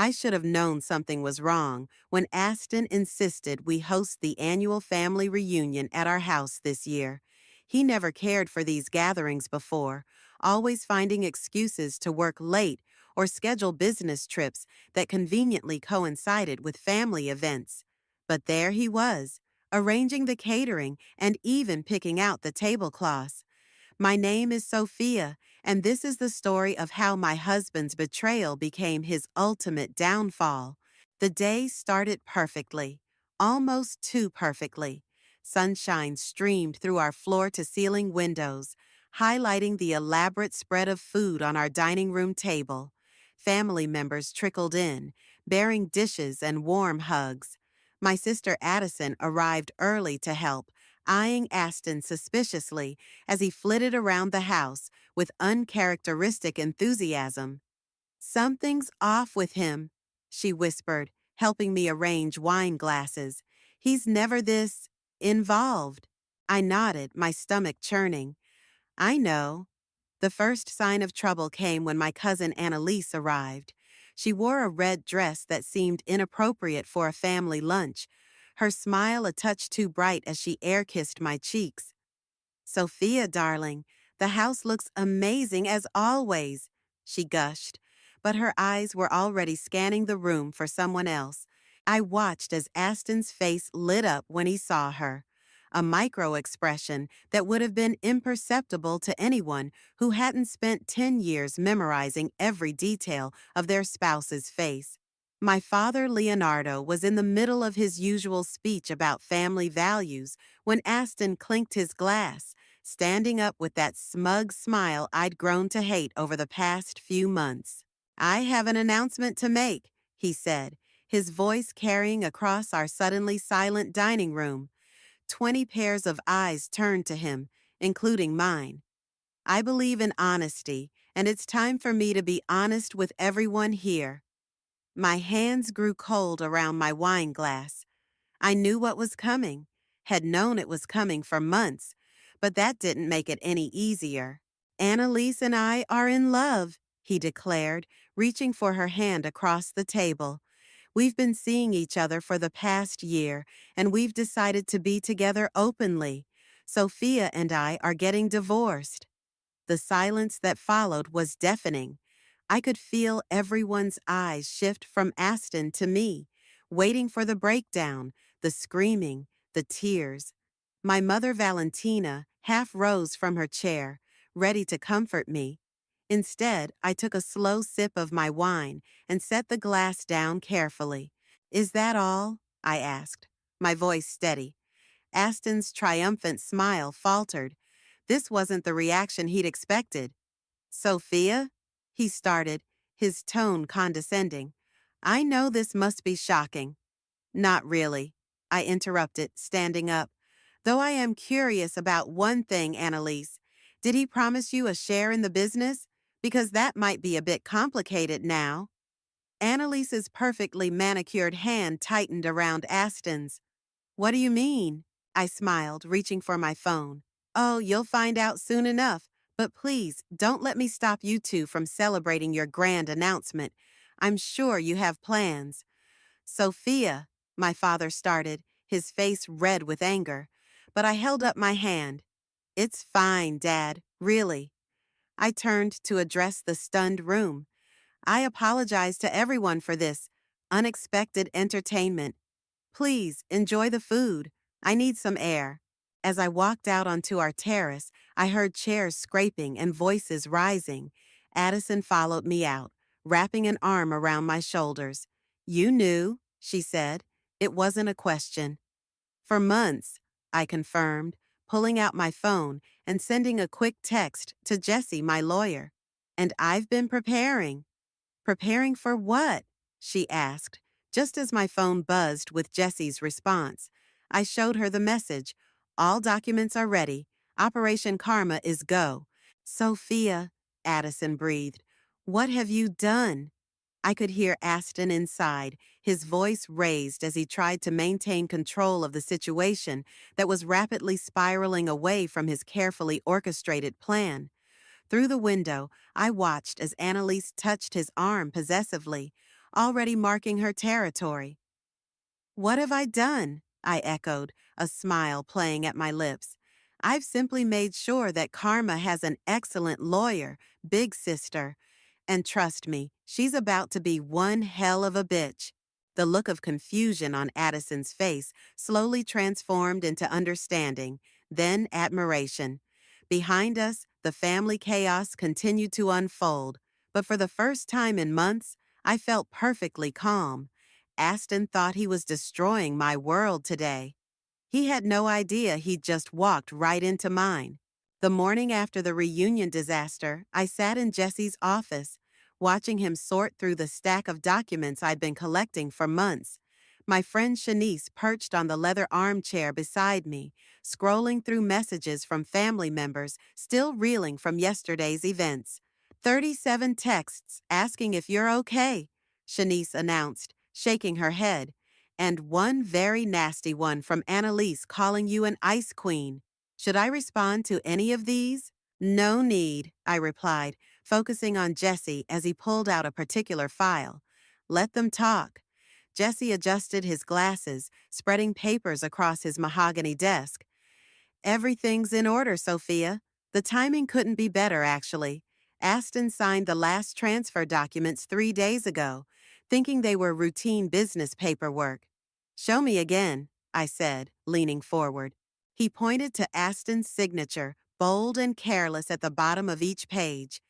I should have known something was wrong when Aston insisted we host the annual family reunion at our house this year. He never cared for these gatherings before, always finding excuses to work late or schedule business trips that conveniently coincided with family events. But there he was, arranging the catering and even picking out the tablecloths. My name is Sophia, and this is the story of how my husband's betrayal became his ultimate downfall. The day started perfectly, almost too perfectly. Sunshine streamed through our floor-to-ceiling windows, highlighting the elaborate spread of food on our dining room table. Family members trickled in, bearing dishes and warm hugs. My sister Addison arrived early to help, eyeing Aston suspiciously as he flitted around the house with uncharacteristic enthusiasm. "Something's off with him," she whispered, helping me arrange wine glasses. "He's never this involved." I nodded, my stomach churning. "I know." The first sign of trouble came when my cousin Annalise arrived. She wore a red dress that seemed inappropriate for a family lunch, her smile a touch too bright as she air-kissed my cheeks. "Sophia, darling, the house looks amazing as always," she gushed, but her eyes were already scanning the room for someone else. I watched as Aston's face lit up when he saw her, a micro-expression that would have been imperceptible to anyone who hadn't spent 10 years memorizing every detail of their spouse's face. My father, Leonardo, was in the middle of his usual speech about family values when Aston clinked his glass, standing up with that smug smile I'd grown to hate over the past few months. "I have an announcement to make," he said, his voice carrying across our suddenly silent dining room. 20 pairs of eyes turned to him, including mine. "I believe in honesty, and it's time for me to be honest with everyone here." My hands grew cold around my wine glass. I knew what was coming, had known it was coming for months, but that didn't make it any easier. "Annalise and I are in love," he declared, reaching for her hand across the table. "We've been seeing each other for the past year, and we've decided to be together openly. Sophia and I are getting divorced." The silence that followed was deafening. I could feel everyone's eyes shift from Aston to me, waiting for the breakdown, the screaming, the tears. My mother Valentina half rose from her chair, ready to comfort me. Instead, I took a slow sip of my wine and set the glass down carefully. "Is that all?" I asked, my voice steady. Aston's triumphant smile faltered. This wasn't the reaction he'd expected. "Sophia?" he started, his tone condescending. "I know this must be shocking." "Not really," I interrupted, standing up. "Though I am curious about one thing, Annalise. Did he promise you a share in the business? Because that might be a bit complicated now." Annalise's perfectly manicured hand tightened around Aston's. "What do you mean?" I smiled, reaching for my phone. "Oh, you'll find out soon enough. But please, don't let me stop you two from celebrating your grand announcement. I'm sure you have plans." "Sophia," my father started, his face red with anger. But I held up my hand. "It's fine, Dad, really." I turned to address the stunned room. "I apologize to everyone for this unexpected entertainment. Please enjoy the food. I need some air." As I walked out onto our terrace, I heard chairs scraping and voices rising. Addison followed me out, wrapping an arm around my shoulders. "You knew," she said. It wasn't a question. "For months," I confirmed, pulling out my phone and sending a quick text to Jesse, my lawyer. "And I've been preparing." "Preparing for what?" she asked, just as my phone buzzed with Jesse's response. I showed her the message. "All documents are ready. Operation Karma is go." "Sophia," Addison breathed, "what have you done?" I could hear Aston inside, his voice raised as he tried to maintain control of the situation that was rapidly spiraling away from his carefully orchestrated plan. Through the window, I watched as Annalise touched his arm possessively, already marking her territory. What have I done? I echoed, a smile playing at my lips. I've simply made sure that Karma has an excellent lawyer, big sister. And trust me, she's about to be one hell of a bitch. The look of confusion on Addison's face slowly transformed into understanding, then admiration. Behind us, the family chaos continued to unfold, but for the first time in months, I felt perfectly calm. Aston thought he was destroying my world today. He had no idea he'd just walked right into mine. The morning after the reunion disaster, I sat in Jesse's office, watching him sort through the stack of documents I'd been collecting for months. My friend Shanice perched on the leather armchair beside me, scrolling through messages from family members still reeling from yesterday's events. 37 texts asking if you're okay, Shanice announced, shaking her head, and one very nasty one from Annalise calling you an ice queen. Should I respond to any of these? No need, I replied, focusing on Jesse as he pulled out a particular file. Let them talk. Jesse adjusted his glasses, spreading papers across his mahogany desk. Everything's in order, Sophia. The timing couldn't be better, actually. Aston signed the last transfer documents 3 days ago, thinking they were routine business paperwork. Show me again, I said, leaning forward. He pointed to Aston's signature, bold and careless at the bottom of each page.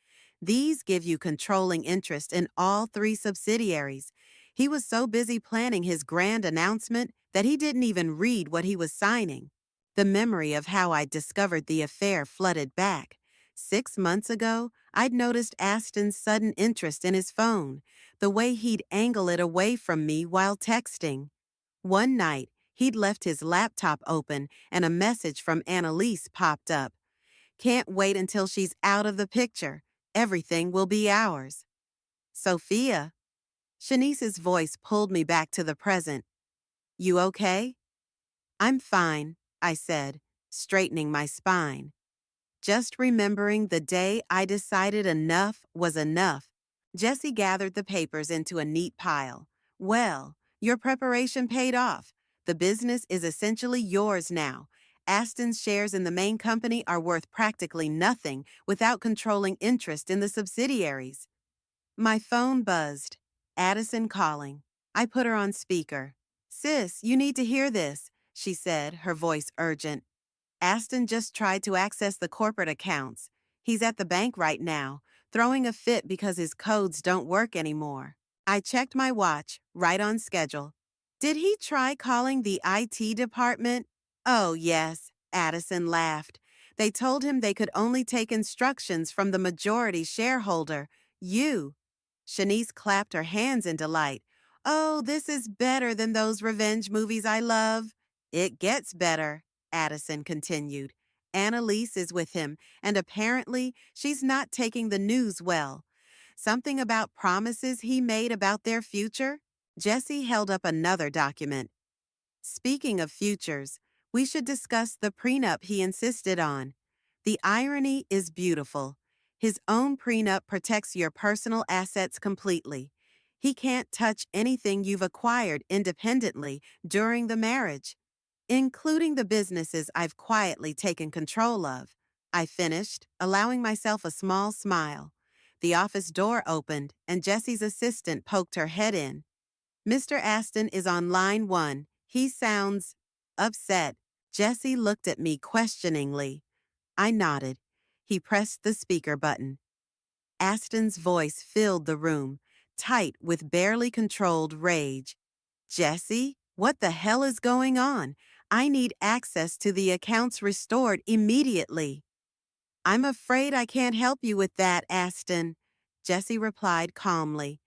These give you controlling interest in all 3 subsidiaries. He was so busy planning his grand announcement that he didn't even read what he was signing. The memory of how I'd discovered the affair flooded back. 6 months ago, I'd noticed Aston's sudden interest in his phone, the way he'd angle it away from me while texting. One night, he'd left his laptop open and a message from Annalise popped up. Can't wait until she's out of the picture. Everything will be ours. Sophia. Shanice's voice pulled me back to the present. You okay? I'm fine, I said, straightening my spine. Just remembering the day I decided enough was enough. Jesse gathered the papers into a neat pile. Well, your preparation paid off. The business is essentially yours now. Aston's shares in the main company are worth practically nothing without controlling interest in the subsidiaries. My phone buzzed. Addison calling. I put her on speaker. Sis, you need to hear this, she said, her voice urgent. Aston just tried to access the corporate accounts. He's at the bank right now, throwing a fit because his codes don't work anymore. I checked my watch, right on schedule. Did he try calling the IT department? Oh, yes, Addison laughed. They told him they could only take instructions from the majority shareholder, you. Shanice clapped her hands in delight. Oh, this is better than those revenge movies I love. It gets better, Addison continued. Annalise is with him, and apparently she's not taking the news well. Something about promises he made about their future? Jesse held up another document. Speaking of futures, we should discuss the prenup he insisted on. The irony is beautiful. His own prenup protects your personal assets completely. He can't touch anything you've acquired independently during the marriage, including the businesses I've quietly taken control of. I finished, allowing myself a small smile. The office door opened, and Jesse's assistant poked her head in. Mr. Aston is on line 1. He sounds upset. Jesse looked at me questioningly. I nodded. He pressed the speaker button. Aston's voice filled the room, tight with barely controlled rage. Jesse, what the hell is going on? I need access to the accounts restored immediately. I'm afraid I can't help you with that, Aston, Jesse replied calmly.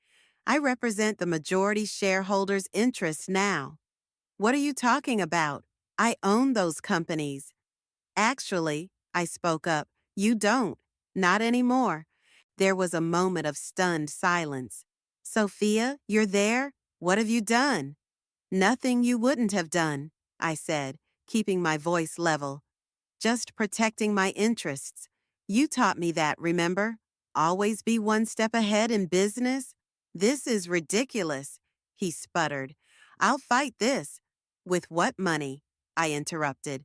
I represent the majority shareholders' interests now. What are you talking about? I own those companies. Actually, I spoke up, you don't. Not anymore. There was a moment of stunned silence. Sophia, you're there? What have you done? Nothing you wouldn't have done, I said, keeping my voice level. Just protecting my interests. You taught me that, remember? Always be one step ahead in business. This is ridiculous, he sputtered. I'll fight this. With what money? I interrupted.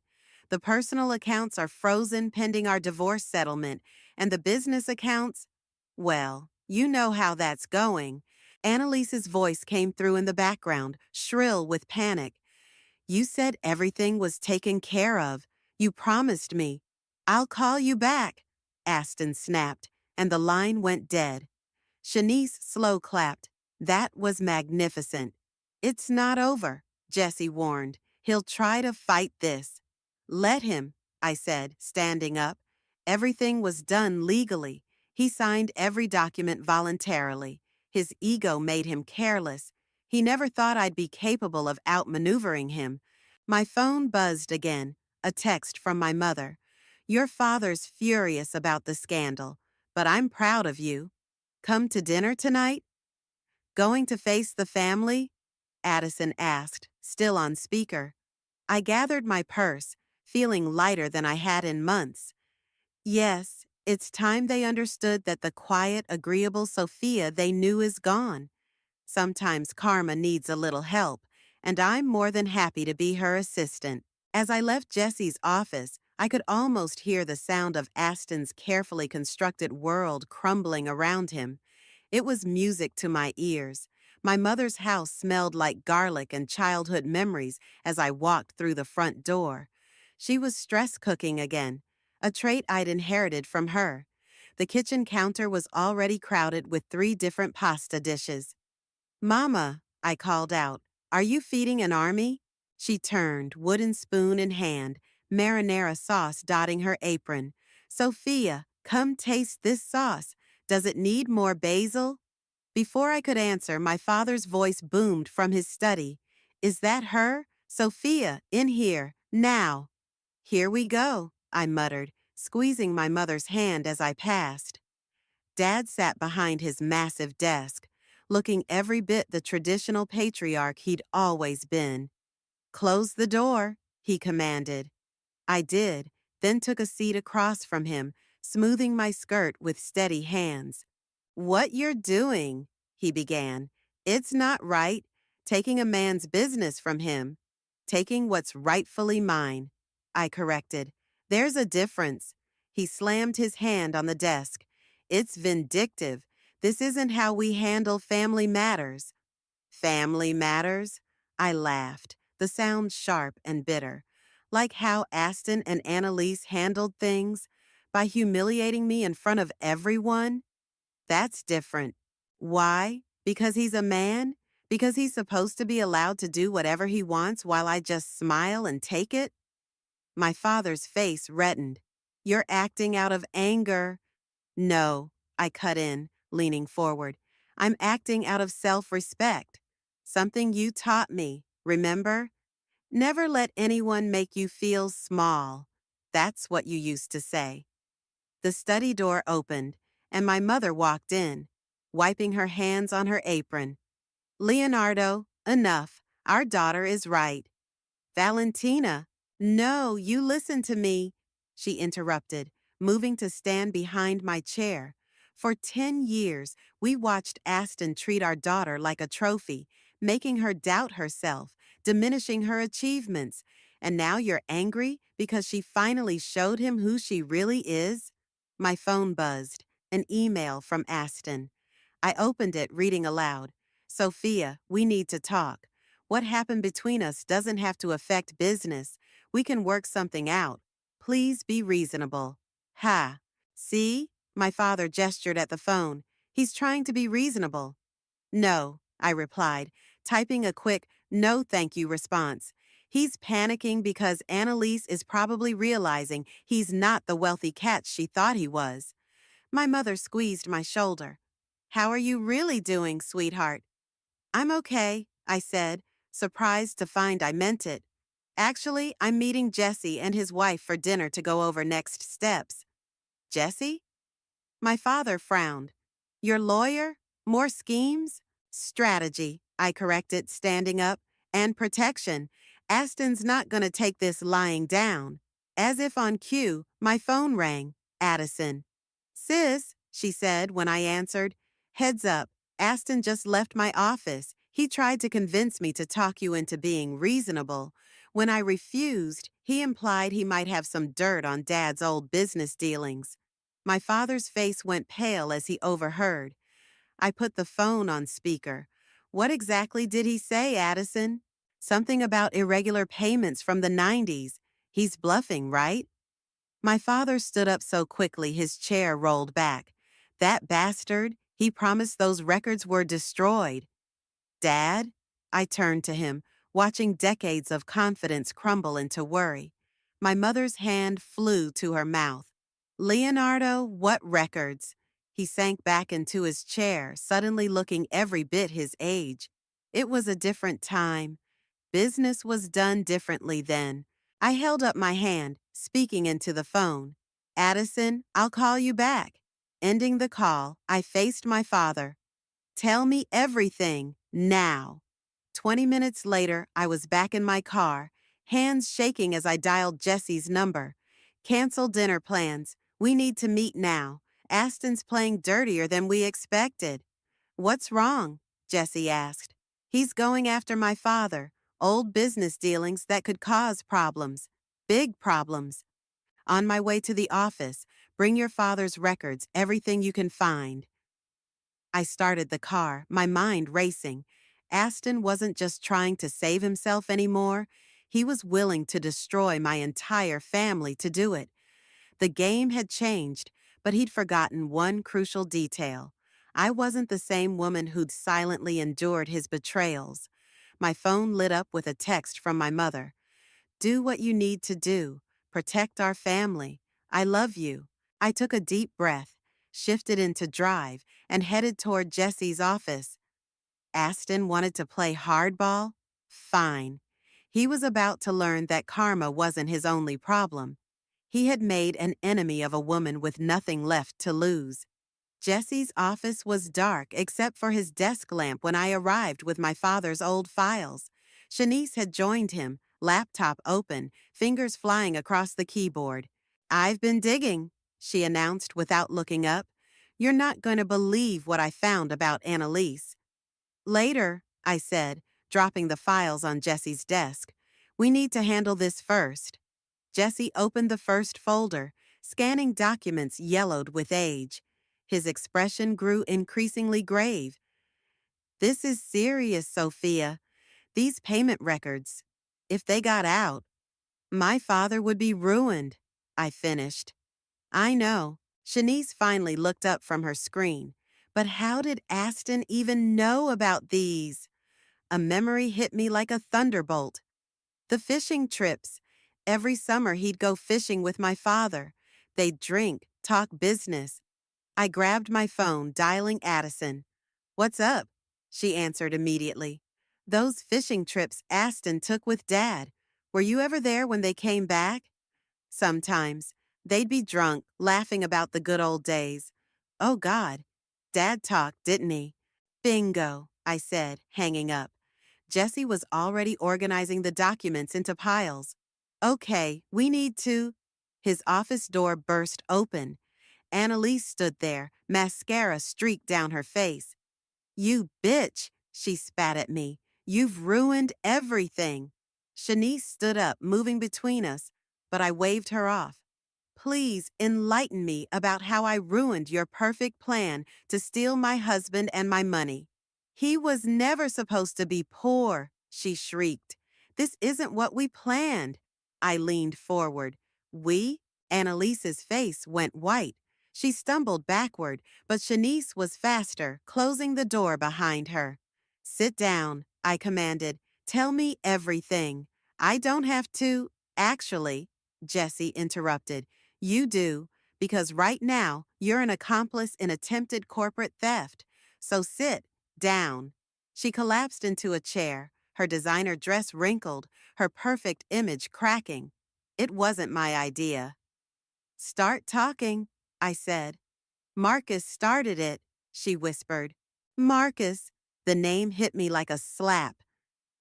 The personal accounts are frozen pending our divorce settlement, and the business accounts? Well, you know how that's going. Annalise's voice came through in the background, shrill with panic. You said everything was taken care of. You promised me. I'll call you back, Aston snapped, and the line went dead. Shanice slow clapped. That was magnificent. It's not over, Jesse warned. He'll try to fight this. Let him, I said, standing up. Everything was done legally. He signed every document voluntarily. His ego made him careless. He never thought I'd be capable of outmaneuvering him. My phone buzzed again, a text from my mother. Your father's furious about the scandal, but I'm proud of you. Come to dinner tonight? Going to face the family? Addison asked, still on speaker. I gathered my purse, feeling lighter than I had in months. Yes, it's time they understood that the quiet, agreeable Sophia they knew is gone. Sometimes karma needs a little help, and I'm more than happy to be her assistant. As I left Jesse's office, I could almost hear the sound of Aston's carefully constructed world crumbling around him. It was music to my ears. My mother's house smelled like garlic and childhood memories as I walked through the front door. She was stress cooking again, a trait I'd inherited from her. The kitchen counter was already crowded with 3 different pasta dishes. Mama, I called out, are you feeding an army? She turned, wooden spoon in hand, marinara sauce dotting her apron. Sophia, come taste this sauce. Does it need more basil? Before I could answer, my father's voice boomed from his study. Is that her? Sophia, in here, now. Here we go, I muttered, squeezing my mother's hand as I passed. Dad sat behind his massive desk, looking every bit the traditional patriarch he'd always been. Close the door, he commanded. I did, then took a seat across from him, smoothing my skirt with steady hands. What you're doing, he began. It's not right, taking a man's business from him. Taking what's rightfully mine, I corrected. There's a difference. He slammed his hand on the desk. It's vindictive. This isn't how we handle family matters. Family matters? I laughed, the sound sharp and bitter. Like how Aston and Annalise handled things? By humiliating me in front of everyone? That's different. Why? Because he's a man? Because he's supposed to be allowed to do whatever he wants while I just smile and take it? My father's face reddened. You're acting out of anger. No, I cut in, leaning forward. I'm acting out of self-respect. Something you taught me, remember? Never let anyone make you feel small. That's what you used to say. The study door opened, and my mother walked in, wiping her hands on her apron. Leonardo, enough. Our daughter is right. Valentina, no, you listen to me, she interrupted, moving to stand behind my chair. For 10 years, we watched Aston treat our daughter like a trophy, making her doubt herself, diminishing her achievements. And now you're angry because she finally showed him who she really is? My phone buzzed, an email from Aston. I opened it, reading aloud. Sophia, we need to talk. What happened between us doesn't have to affect business. We can work something out. Please be reasonable. Ha. See? My father gestured at the phone. He's trying to be reasonable. No, I replied, typing a quick, no thank you response. He's panicking because Annalise is probably realizing he's not the wealthy catch she thought he was. My mother squeezed my shoulder. How are you really doing, sweetheart? I'm okay, I said, surprised to find I meant it. Actually, I'm meeting Jesse and his wife for dinner to go over next steps. Jesse? My father frowned. Your lawyer? More schemes? Strategy, I corrected, standing up. And protection. Aston's not going to take this lying down. As if on cue, my phone rang. Addison. Sis, she said when I answered. Heads up, Aston just left my office. He tried to convince me to talk you into being reasonable. When I refused, he implied he might have some dirt on Dad's old business dealings. My father's face went pale as he overheard. I put the phone on speaker. What exactly did he say, Addison? Something about irregular payments from the 90s. He's bluffing, right? My father stood up so quickly his chair rolled back. That bastard, he promised those records were destroyed. Dad? I turned to him, watching decades of confidence crumble into worry. My mother's hand flew to her mouth. Leonardo, what records? He sank back into his chair, suddenly looking every bit his age. It was a different time. Business was done differently then. I held up my hand, speaking into the phone. Addison, I'll call you back. Ending the call, I faced my father. Tell me everything, now. 20 minutes later, I was back in my car, hands shaking as I dialed Jesse's number. Cancel dinner plans. We need to meet now. Aston's playing dirtier than we expected. What's wrong? Jesse asked. He's going after my father. Old business dealings that could cause problems. Big problems. On my way to the office, bring your father's records, everything you can find. I started the car, my mind racing. Aston wasn't just trying to save himself anymore. He was willing to destroy my entire family to do it. The game had changed, but he'd forgotten one crucial detail. I wasn't the same woman who'd silently endured his betrayals. My phone lit up with a text from my mother. Do what you need to do. Protect our family. I love you. I took a deep breath, shifted into drive, and headed toward Jesse's office. Aston wanted to play hardball? Fine. He was about to learn that karma wasn't his only problem. He had made an enemy of a woman with nothing left to lose. Jesse's office was dark except for his desk lamp when I arrived with my father's old files. Shanice had joined him, laptop open, fingers flying across the keyboard. I've been digging, she announced without looking up. You're not going to believe what I found about Annalise. Later, I said, dropping the files on Jesse's desk. We need to handle this first. Jesse opened the first folder, scanning documents yellowed with age. His expression grew increasingly grave. This is serious, Sophia. These payment records. If they got out, my father would be ruined, I finished. I know. Shanice finally looked up from her screen. But how did Aston even know about these? A memory hit me like a thunderbolt. The fishing trips. Every summer he'd go fishing with my father. They'd drink, talk business. I grabbed my phone, dialing Addison. What's up? She answered immediately. Those fishing trips Aston took with Dad. Were you ever there when they came back? Sometimes. They'd be drunk, laughing about the good old days. Oh, God. Dad talked, didn't he? Bingo, I said, hanging up. Jesse was already organizing the documents into piles. Okay, we need to. His office door burst open. Annalise stood there, mascara streaked down her face. You bitch, she spat at me. You've ruined everything. Shanice stood up, moving between us, but I waved her off. Please enlighten me about how I ruined your perfect plan to steal my husband and my money. He was never supposed to be poor, she shrieked. This isn't what we planned. I leaned forward. We? Annalise's face went white. She stumbled backward, but Shanice was faster, closing the door behind her. Sit down, I commanded. Tell me everything. I don't have to. Actually, Jesse interrupted. You do, because right now you're an accomplice in attempted corporate theft. So sit down. She collapsed into a chair, her designer dress wrinkled, her perfect image cracking. It wasn't my idea. Start talking, I said. Marcus started it, she whispered. Marcus. The name hit me like a slap.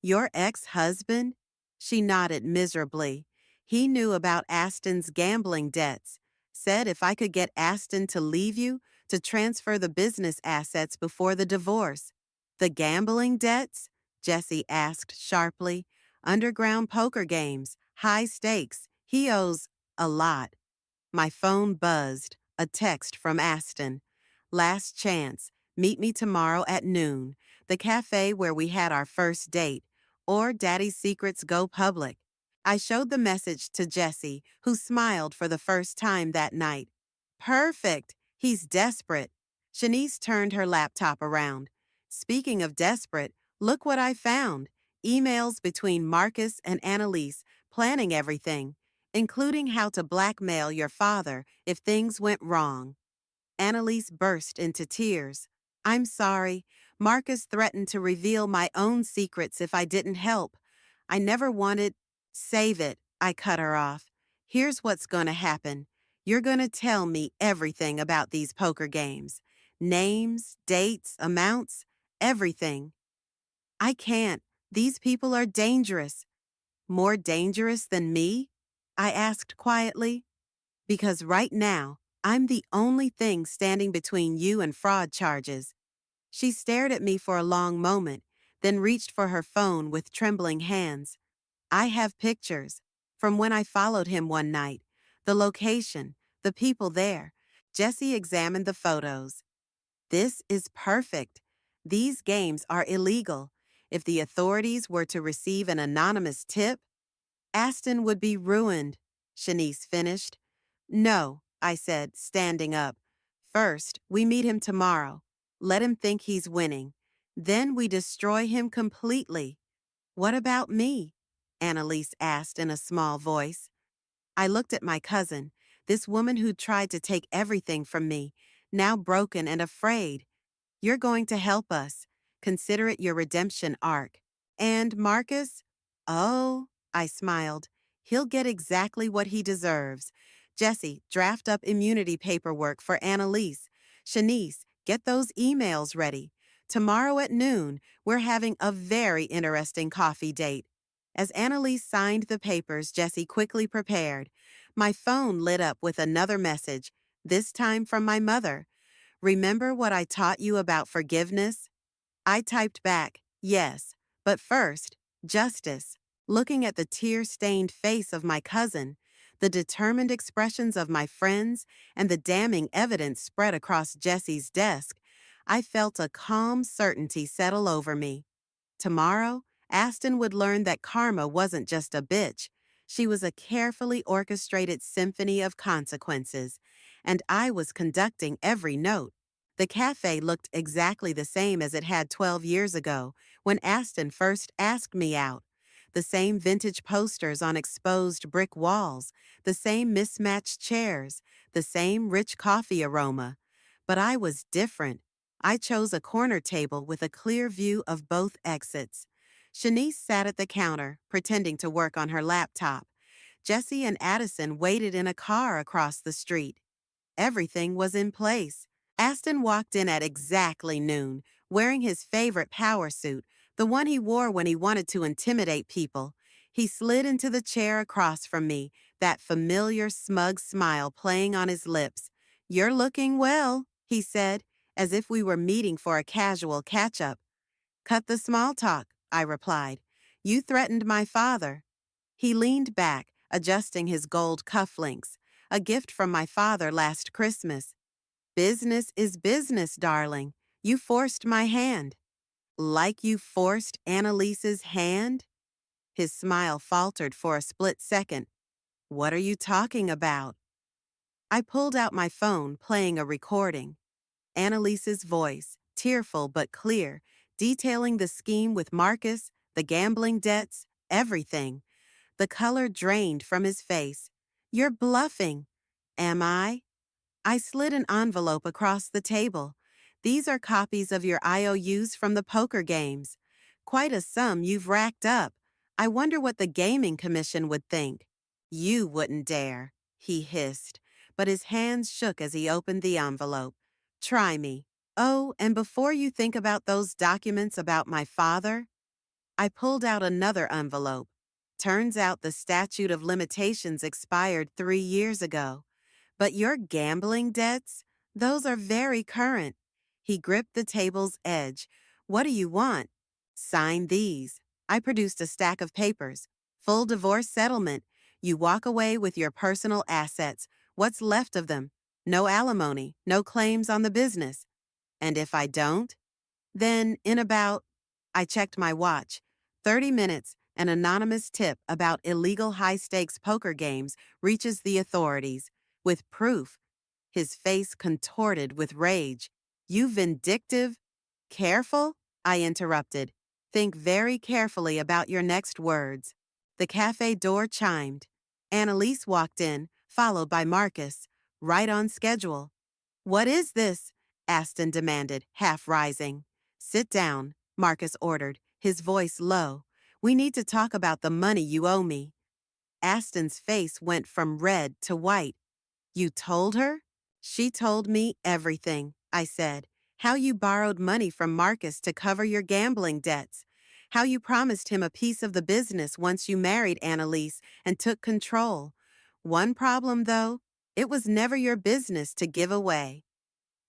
Your ex-husband? She nodded miserably. He knew about Aston's gambling debts. Said if I could get Aston to leave you, to transfer the business assets before the divorce. The gambling debts? Jesse asked sharply. Underground poker games, high stakes. He owes a lot. My phone buzzed, a text from Aston. Last chance, meet me tomorrow at noon, the cafe where we had our first date, or Daddy's secrets go public. I showed the message to Jesse, who smiled for the first time that night. Perfect! He's desperate. Shanice turned her laptop around. Speaking of desperate, look what I found. Emails between Marcus and Annalise, planning everything, including how to blackmail your father if things went wrong. Annalise burst into tears. I'm sorry. Marcus threatened to reveal my own secrets if I didn't help. I never wanted. Save it, I cut her off. Here's what's gonna happen. You're gonna tell me everything about these poker games. Names, dates, amounts, everything. I can't. These people are dangerous. More dangerous than me? I asked quietly. Because right now, I'm the only thing standing between you and fraud charges. She stared at me for a long moment, then reached for her phone with trembling hands. I have pictures from when I followed him one night, the location, the people there. Jesse examined the photos. This is perfect. These games are illegal. If the authorities were to receive an anonymous tip, Aston would be ruined, Shanice finished. No, I said, standing up. First, we meet him tomorrow. Let him think he's winning. Then we destroy him completely. What about me? Annalise asked in a small voice. I looked at my cousin, this woman who tried to take everything from me, now broken and afraid. You're going to help us. Consider it your redemption arc. And Marcus? Oh, I smiled. He'll get exactly what he deserves. Jesse, draft up immunity paperwork for Annalise. Shanice, get those emails ready. Tomorrow at noon, we're having a very interesting coffee date. As Annalise signed the papers, Jesse quickly prepared. My phone lit up with another message, this time from my mother. Remember what I taught you about forgiveness? I typed back, yes, but first, justice. Looking at the tear-stained face of my cousin, the determined expressions of my friends, and the damning evidence spread across Jesse's desk, I felt a calm certainty settle over me. Tomorrow, Aston would learn that karma wasn't just a bitch. She was a carefully orchestrated symphony of consequences, and I was conducting every note. The cafe looked exactly the same as it had 12 years ago when Aston first asked me out. The same vintage posters on exposed brick walls, the same mismatched chairs, the same rich coffee aroma. But I was different. I chose a corner table with a clear view of both exits. Shanice sat at the counter, pretending to work on her laptop. Jesse and Addison waited in a car across the street. Everything was in place. Aston walked in at exactly noon, wearing his favorite power suit, the one he wore when he wanted to intimidate people. He slid into the chair across from me, that familiar smug smile playing on his lips. You're looking well, he said, as if we were meeting for a casual catch-up. Cut the small talk, I replied. You threatened my father. He leaned back, adjusting his gold cufflinks, a gift from my father last Christmas. Business is business, darling. You forced my hand. Like you forced Annalise's hand? His smile faltered for a split second. What are you talking about? I pulled out my phone, playing a recording. Annalise's voice, tearful but clear, detailing the scheme with Marcus, the gambling debts, everything. The color drained from his face. You're bluffing. Am I? I slid an envelope across the table. These are copies of your IOUs from the poker games. Quite a sum you've racked up. I wonder what the gaming commission would think. You wouldn't dare, he hissed, but his hands shook as he opened the envelope. Try me. Oh, and before you think about those documents about my father, I pulled out another envelope. Turns out the statute of limitations expired 3 years ago. But your gambling debts, Those are very current. He gripped the table's edge. What do you want? Sign these. I produced a stack of papers. Full divorce settlement. You walk away with your personal assets. What's left of them? No alimony, no claims on the business. And if I don't? Then, in about, I checked my watch, 30 minutes, an anonymous tip about illegal high stakes poker games reaches the authorities. With proof, his face contorted with rage. You vindictive? Careful? I interrupted. Think very carefully about your next words. The cafe door chimed. Annalise walked in, followed by Marcus, right on schedule. What is this? Aston demanded, half rising. Sit down, Marcus ordered, his voice low. We need to talk about the money you owe me. Aston's face went from red to white. You told her? She told me everything, I said. How you borrowed money from Marcus to cover your gambling debts. How you promised him a piece of the business once you married Annalise and took control. One problem, though, it was never your business to give away.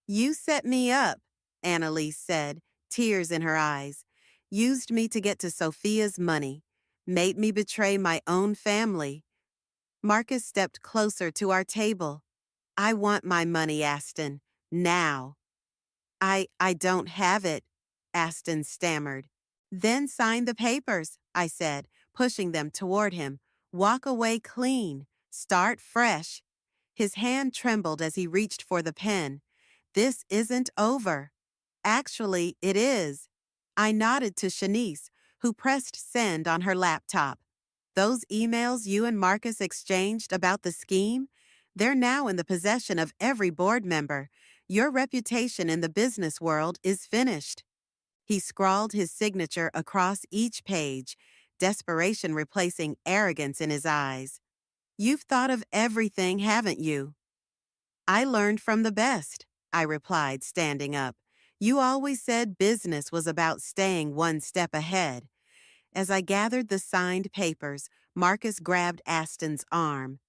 You set me up, Annalise said, tears in her eyes. Used me to get to Sophia's money. Made me betray my own family. Marcus stepped closer to our table. I want my money, Aston. Now. I don't have it, Aston stammered. Then sign the papers, I said, pushing them toward him. Walk away clean. Start fresh. His hand trembled as he reached for the pen. This isn't over. Actually, it is. I nodded to Shanice, who pressed send on her laptop. Those emails you and Marcus exchanged about the scheme? They're now in the possession of every board member. Your reputation in the business world is finished. He scrawled his signature across each page, desperation replacing arrogance in his eyes. You've thought of everything, haven't you? I learned from the best, I replied, standing up. You always said business was about staying one step ahead. As I gathered the signed papers, Marcus grabbed Aston's arm.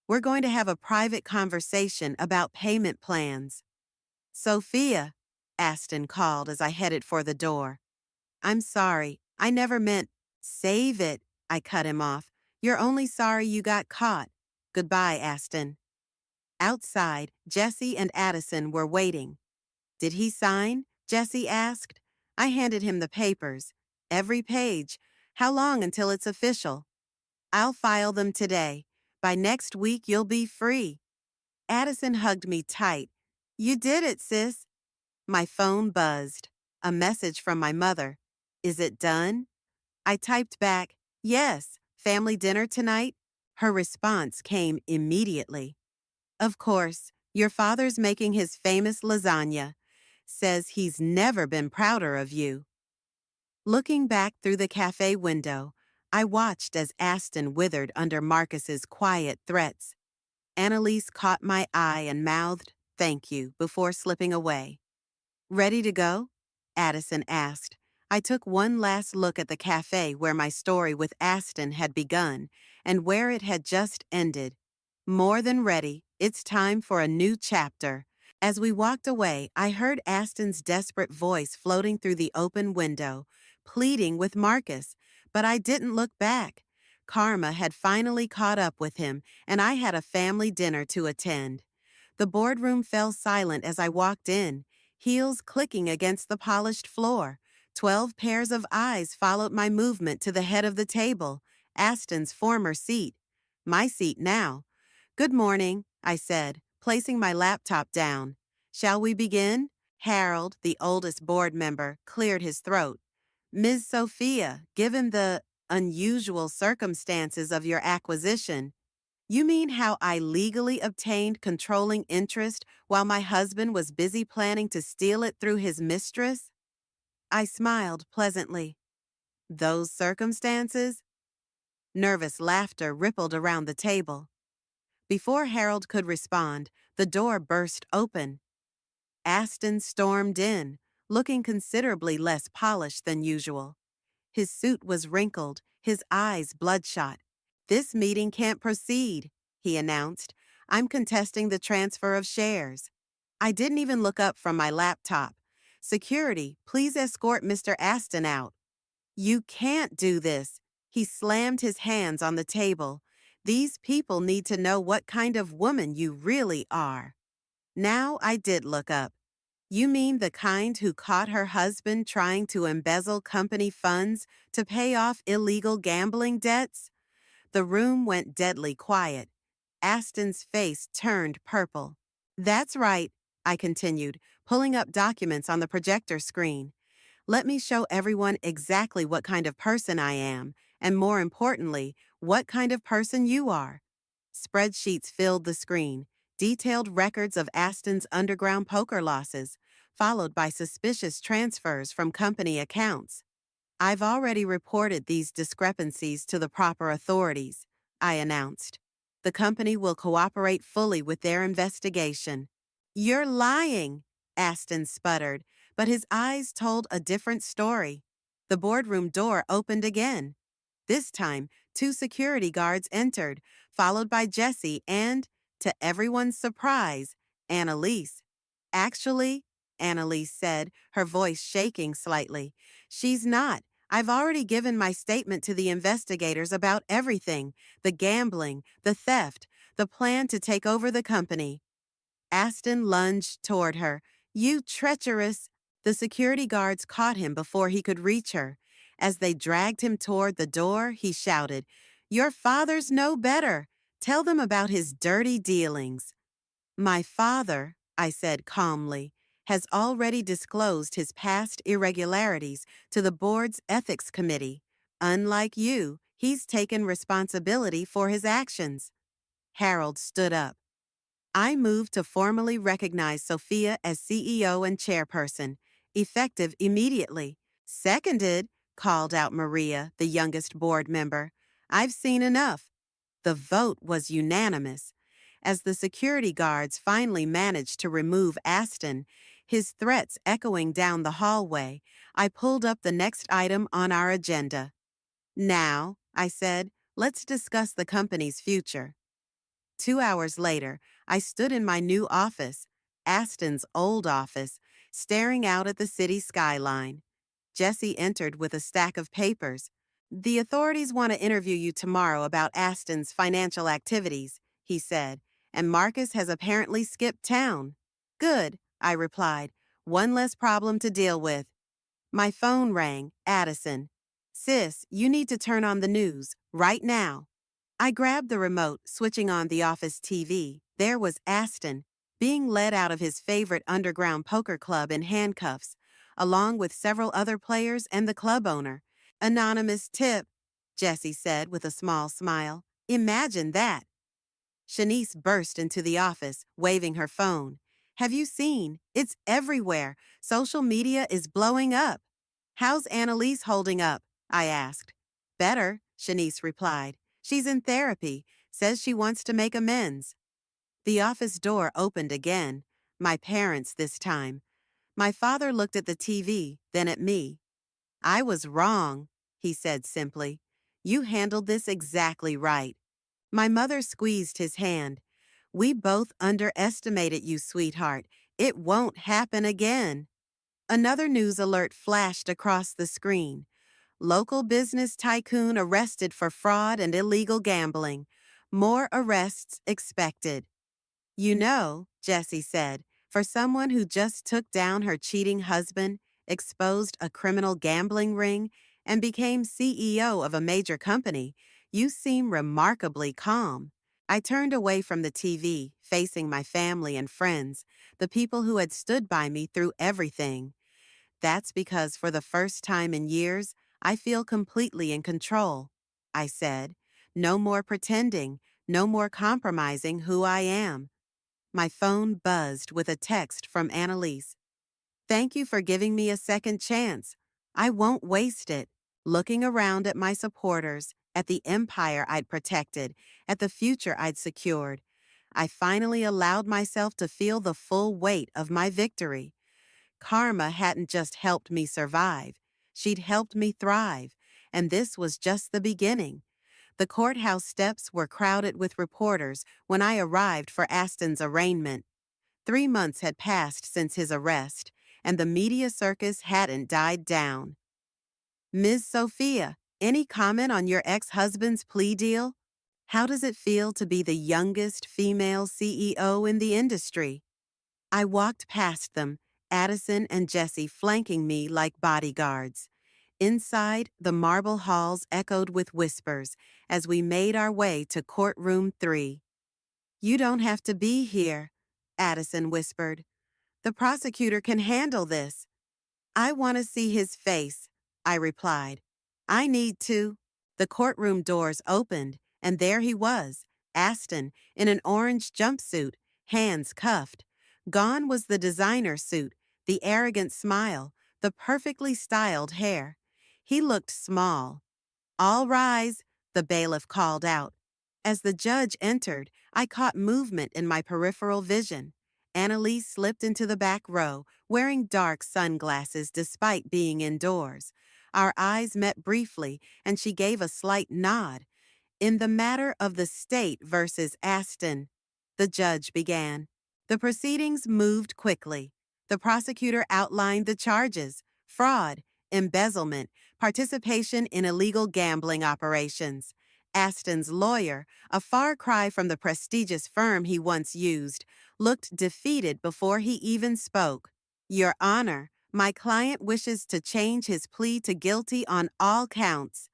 We're going to have a private conversation about payment plans. Sophia, Aston called as I headed for the door. I'm sorry. I never meant. Save it, I cut him off. You're only sorry you got caught. Goodbye, Aston. Outside, Jesse and Addison were waiting. Did he sign? Jesse asked. I handed him the papers. Every page. How long until it's official? I'll file them today. By next week, you'll be free. Addison hugged me tight. You did it, sis. My phone buzzed. A message from my mother. Is it done? I typed back, yes, family dinner tonight? Her response came immediately. Of course, your father's making his famous lasagna. Says he's never been prouder of you. Looking back through the cafe window, I watched as Aston withered under Marcus's quiet threats. Annalise caught my eye and mouthed, "Thank you," before slipping away. Ready to go? Addison asked. I took one last look at the cafe where my story with Aston had begun and where it had just ended. More than ready, it's time for a new chapter. As we walked away, I heard Aston's desperate voice floating through the open window, pleading with Marcus, but I didn't look back. Karma had finally caught up with him, and I had a family dinner to attend. The boardroom fell silent as I walked in, heels clicking against the polished floor. 12 pairs of eyes followed my movement to the head of the table, Aston's former seat. My seat now. Good morning, I said, placing my laptop down. Shall we begin? Harold, the oldest board member, cleared his throat. Ms. Sophia, given the unusual circumstances of your acquisition, you mean how I legally obtained controlling interest while my husband was busy planning to steal it through his mistress? I smiled pleasantly. Those circumstances? Nervous laughter rippled around the table. Before Harold could respond, the door burst open. Aston stormed in, looking considerably less polished than usual. His suit was wrinkled, his eyes bloodshot. This meeting can't proceed, he announced. I'm contesting the transfer of shares. I didn't even look up from my laptop. Security, please escort Mr. Aston out. You can't do this. He slammed his hands on the table. These people need to know what kind of woman you really are. Now I did look up. You mean the kind who caught her husband trying to embezzle company funds to pay off illegal gambling debts? The room went deadly quiet. Aston's face turned purple. That's right, I continued, pulling up documents on the projector screen. Let me show everyone exactly what kind of person I am, and more importantly, what kind of person you are. Spreadsheets filled the screen, detailed records of Aston's underground poker losses, followed by suspicious transfers from company accounts. I've already reported these discrepancies to the proper authorities, I announced. The company will cooperate fully with their investigation. You're lying, Aston sputtered, but his eyes told a different story. The boardroom door opened again. This time, two security guards entered, followed by Jessie and, to everyone's surprise, Annalise. Actually, Annalise said, her voice shaking slightly, she's not. I've already given my statement to the investigators about everything, the gambling, the theft, the plan to take over the company. Aston lunged toward her. You treacherous! The security guards caught him before he could reach her. As they dragged him toward the door, he shouted, Your fathers know better. Tell them about his dirty dealings. My father, I said calmly, has already disclosed his past irregularities to the board's ethics committee. Unlike you, he's taken responsibility for his actions. Harold stood up. I move to formally recognize Sophia as CEO and chairperson, effective immediately. Seconded, called out Maria, the youngest board member. I've seen enough. The vote was unanimous. As the security guards finally managed to remove Aston, his threats echoing down the hallway, I pulled up the next item on our agenda. Now, I said, let's discuss the company's future. 2 hours later, I stood in my new office, Aston's old office, staring out at the city skyline. Jesse entered with a stack of papers. The authorities want to interview you tomorrow about Aston's financial activities, he said, and Marcus has apparently skipped town. Good, I replied. One less problem to deal with. My phone rang. Addison. Sis, you need to turn on the news, right now. I grabbed the remote, switching on the office TV. There was Aston, being led out of his favorite underground poker club in handcuffs, along with several other players and the club owner. Anonymous tip, Jessie said with a small smile. Imagine that. Shanice burst into the office, waving her phone. Have you seen? It's everywhere. Social media is blowing up. How's Annalise holding up? I asked. Better, Shanice replied. She's in therapy, says she wants to make amends. The office door opened again. My parents this time. My father looked at the TV, then at me. I was wrong, he said simply. You handled this exactly right. My mother squeezed his hand. We both underestimated you, sweetheart. It won't happen again. Another news alert flashed across the screen. Local business tycoon arrested for fraud and illegal gambling. More arrests expected. You know, Jessie said, for someone who just took down her cheating husband, exposed a criminal gambling ring, and became CEO of a major company, you seem remarkably calm. I turned away from the TV, facing my family and friends, the people who had stood by me through everything. That's because for the first time in years, I feel completely in control. I said, no more pretending, no more compromising who I am. My phone buzzed with a text from Annalise. Thank you for giving me a second chance. I won't waste it. Looking around at my supporters, at the empire I'd protected, at the future I'd secured, I finally allowed myself to feel the full weight of my victory. Karma hadn't just helped me survive. She'd helped me thrive. And this was just the beginning. The courthouse steps were crowded with reporters when I arrived for Aston's arraignment. 3 months had passed since his arrest, and the media circus hadn't died down. Ms. Sophia, any comment on your ex-husband's plea deal? How does it feel to be the youngest female CEO in the industry? I walked past them, Addison and Jesse flanking me like bodyguards. Inside, the marble halls echoed with whispers as we made our way to courtroom 3. You don't have to be here, Addison whispered. The prosecutor can handle this. I want to see his face, I replied. I need to. The courtroom doors opened, and there he was, Aston, in an orange jumpsuit, hands cuffed. Gone was the designer suit, the arrogant smile, the perfectly styled hair. He looked small. All rise, the bailiff called out. As the judge entered, I caught movement in my peripheral vision. Annalise slipped into the back row, wearing dark sunglasses despite being indoors. Our eyes met briefly, and she gave a slight nod. In the matter of the state versus Aston, the judge began. The proceedings moved quickly. The prosecutor outlined the charges: fraud, embezzlement, participation in illegal gambling operations. Aston's lawyer, a far cry from the prestigious firm he once used, looked defeated before he even spoke. Your Honor, my client wishes to change his plea to guilty on all counts.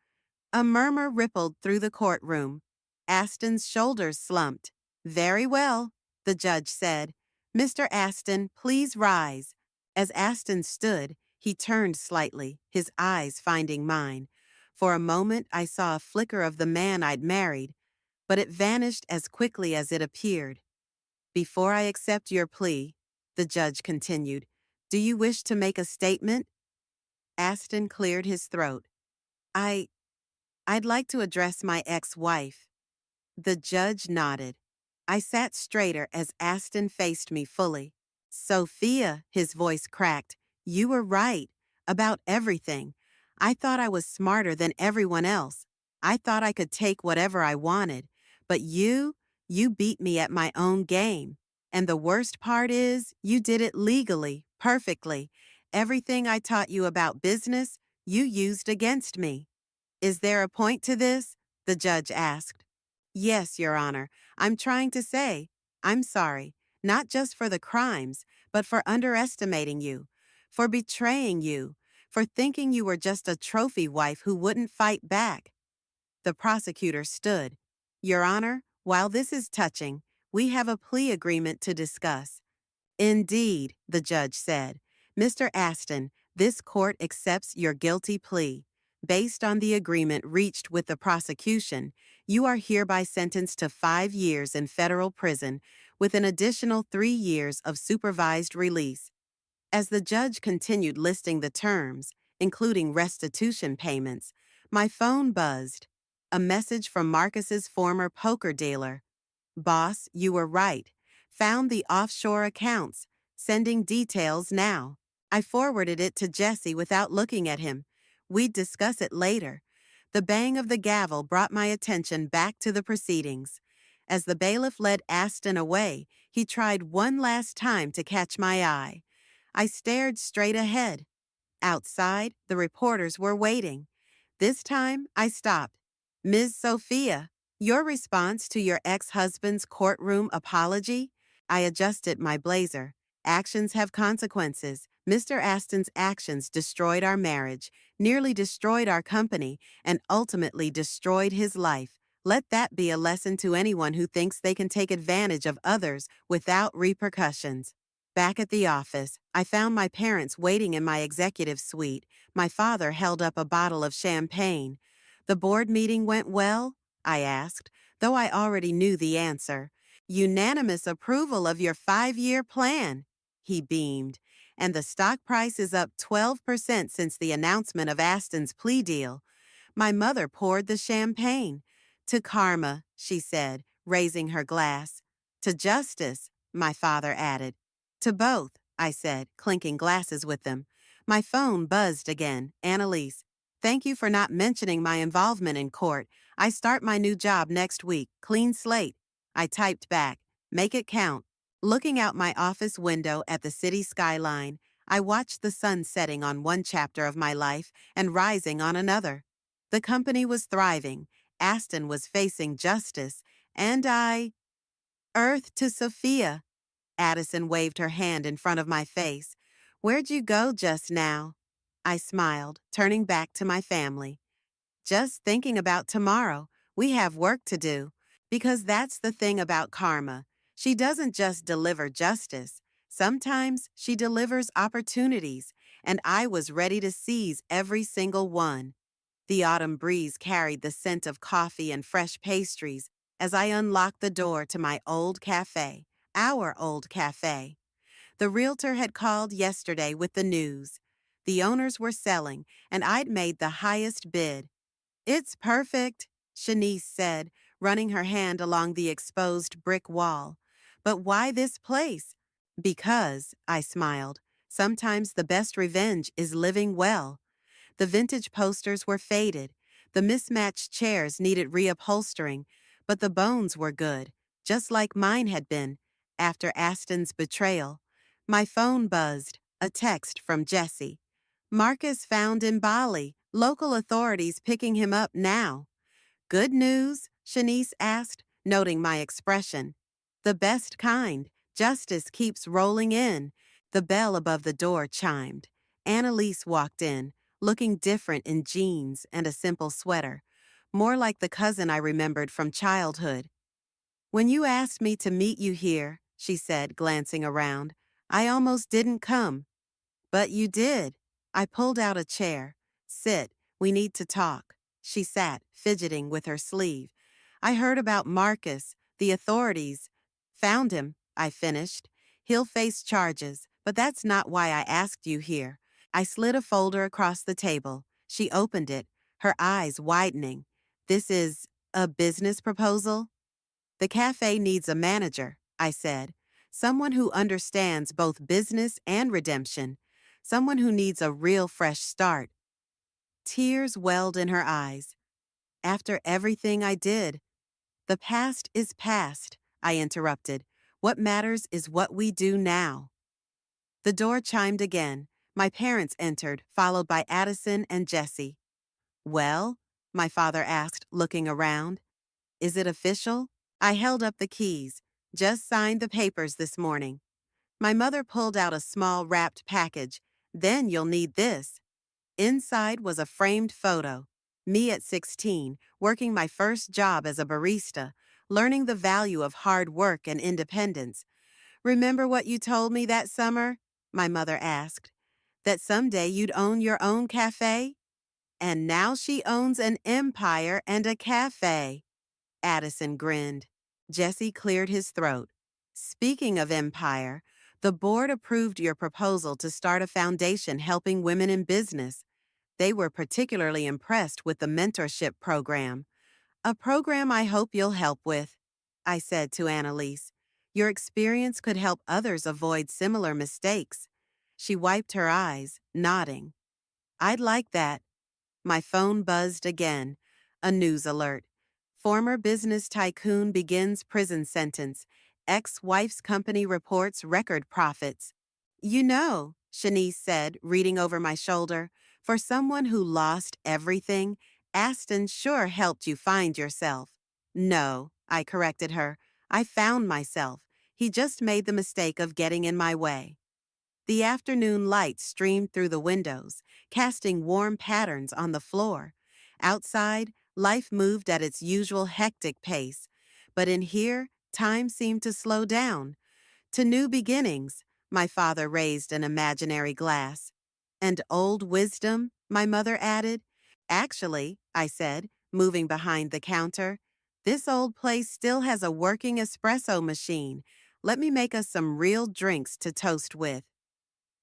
A murmur rippled through the courtroom. Aston's shoulders slumped. Very well, the judge said. Mr. Aston, please rise. As Aston stood, he turned slightly, his eyes finding mine. For a moment, I saw a flicker of the man I'd married, but it vanished as quickly as it appeared. Before I accept your plea, the judge continued, do you wish to make a statement? Aston cleared his throat. I'd like to address my ex-wife. The judge nodded. I sat straighter as Aston faced me fully. Sophia, his voice cracked, you were right. About everything. I thought I was smarter than everyone else. I thought I could take whatever I wanted. But you beat me at my own game. And the worst part is, you did it legally, perfectly. Everything I taught you about business, you used against me. Is there a point to this? The judge asked. Yes, Your Honor. I'm trying to say, I'm sorry, not just for the crimes, but for underestimating you, for betraying you, for thinking you were just a trophy wife who wouldn't fight back. The prosecutor stood. Your Honor, while this is touching, we have a plea agreement to discuss. Indeed, the judge said. Mr. Aston, this court accepts your guilty plea. Based on the agreement reached with the prosecution, you are hereby sentenced to 5 years in federal prison with an additional 3 years of supervised release. As the judge continued listing the terms, including restitution payments, my phone buzzed. A message from Marcus's former poker dealer. Boss, you were right. Found the offshore accounts. Sending details now. I forwarded it to Jesse without looking at him. We'd discuss it later. The bang of the gavel brought my attention back to the proceedings. As the bailiff led Aston away, he tried one last time to catch my eye. I stared straight ahead. Outside, the reporters were waiting. This time, I stopped. Ms. Sophia, your response to your ex-husband's courtroom apology? I adjusted my blazer. Actions have consequences. Mr. Aston's actions destroyed our marriage, nearly destroyed our company, and ultimately destroyed his life. Let that be a lesson to anyone who thinks they can take advantage of others without repercussions. Back at the office, I found my parents waiting in my executive suite. My father held up a bottle of champagne. The board meeting went well? I asked, though I already knew the answer. Unanimous approval of your 5-year plan. He beamed. And the stock price is up 12% since the announcement of Aston's plea deal. My mother poured the champagne. To karma, she said, raising her glass. To justice, my father added. To both, I said, clinking glasses with them. My phone buzzed again. Annalise, thank you for not mentioning my involvement in court. I start my new job next week. Clean slate. I typed back. Make it count. Looking out my office window at the city skyline, I watched the sun setting on one chapter of my life and rising on another. The company was thriving, Aston was facing justice, and Earth to Sophia. Addison waved her hand in front of my face. Where'd you go just now? I smiled, turning back to my family. Just thinking about tomorrow. We have work to do. Because that's the thing about karma. She doesn't just deliver justice. Sometimes she delivers opportunities, and I was ready to seize every single one. The autumn breeze carried the scent of coffee and fresh pastries as I unlocked the door to my old cafe, our old cafe. The realtor had called yesterday with the news. The owners were selling, and I'd made the highest bid. It's perfect, Shanice said, running her hand along the exposed brick wall. But why this place? Because, I smiled, sometimes the best revenge is living well. The vintage posters were faded. The mismatched chairs needed reupholstering, but the bones were good, just like mine had been, after Aston's betrayal. My phone buzzed, a text from Jesse. Marcus found in Bali, local authorities picking him up now. Good news? Shanice asked, noting my expression. The best kind. Justice keeps rolling in. The bell above the door chimed. Annalise walked in, looking different in jeans and a simple sweater, more like the cousin I remembered from childhood. When you asked me to meet you here, she said, glancing around, I almost didn't come. But you did. I pulled out a chair. Sit, we need to talk. She sat, fidgeting with her sleeve. I heard about Marcus, the authorities. Found him, I finished. He'll face charges, but that's not why I asked you here. I slid a folder across the table. She opened it, her eyes widening. This is a business proposal? The cafe needs a manager, I said. Someone who understands both business and redemption. Someone who needs a real fresh start. Tears welled in her eyes. After everything I did. The past is past, I interrupted. What matters is what we do now. The door chimed again. My parents entered, followed by Addison and Jesse. Well? My father asked, looking around. Is it official? I held up the keys. Just signed the papers this morning. My mother pulled out a small wrapped package. Then you'll need this. Inside was a framed photo. Me at 16, working my first job as a barista, learning the value of hard work and independence. Remember what you told me that summer? My mother asked. That someday you'd own your own cafe? And now she owns an empire and a cafe. Addison grinned. Jesse cleared his throat. Speaking of empire, the board approved your proposal to start a foundation helping women in business. They were particularly impressed with the mentorship program. A program I hope you'll help with, I said to Annalise. Your experience could help others avoid similar mistakes. She wiped her eyes, nodding. I'd like that. My phone buzzed again. A news alert. Former business tycoon begins prison sentence. Ex-wife's company reports record profits. You know, Shanice said, reading over my shoulder, for someone who lost everything, Aston sure helped you find yourself. No, I corrected her. I found myself. He just made the mistake of getting in my way. The afternoon light streamed through the windows, casting warm patterns on the floor. Outside, life moved at its usual hectic pace, but in here, time seemed to slow down. To new beginnings, my father raised an imaginary glass. And old wisdom, my mother added. Actually, I said, moving behind the counter, this old place still has a working espresso machine. Let me make us some real drinks to toast with.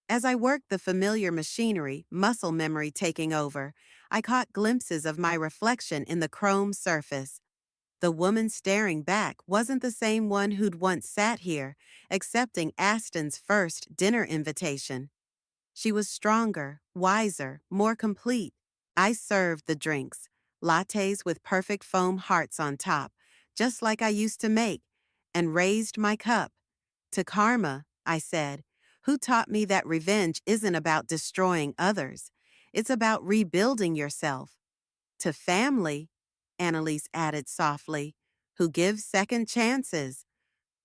As I worked the familiar machinery, muscle memory taking over, I caught glimpses of my reflection in the chrome surface. The woman staring back wasn't the same one who'd once sat here, accepting Aston's first dinner invitation. She was stronger, wiser, more complete. I served the drinks, lattes with perfect foam hearts on top, just like I used to make, and raised my cup. To karma, I said, who taught me that revenge isn't about destroying others. It's about rebuilding yourself. To family, Annalise added softly, who gives second chances.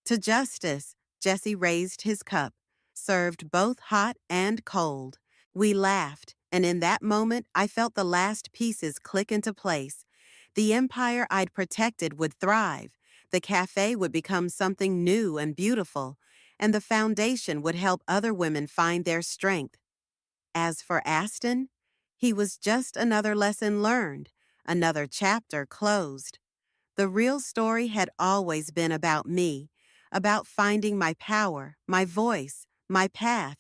To justice, Jesse raised his cup, served both hot and cold. We laughed, and in that moment I felt the last pieces click into place. The empire I'd protected would thrive, the cafe would become something new and beautiful, and the foundation would help other women find their strength. As for Aston, he was just another lesson learned, another chapter closed. The real story had always been about me, about finding my power, my voice, my path.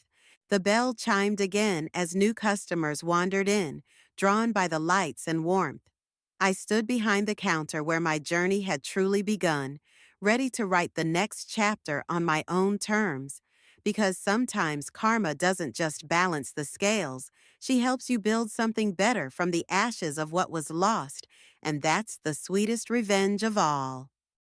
The bell chimed again as new customers wandered in, drawn by the lights and warmth. I stood behind the counter where my journey had truly begun, ready to write the next chapter on my own terms. Because sometimes karma doesn't just balance the scales, she helps you build something better from the ashes of what was lost, and that's the sweetest revenge of all.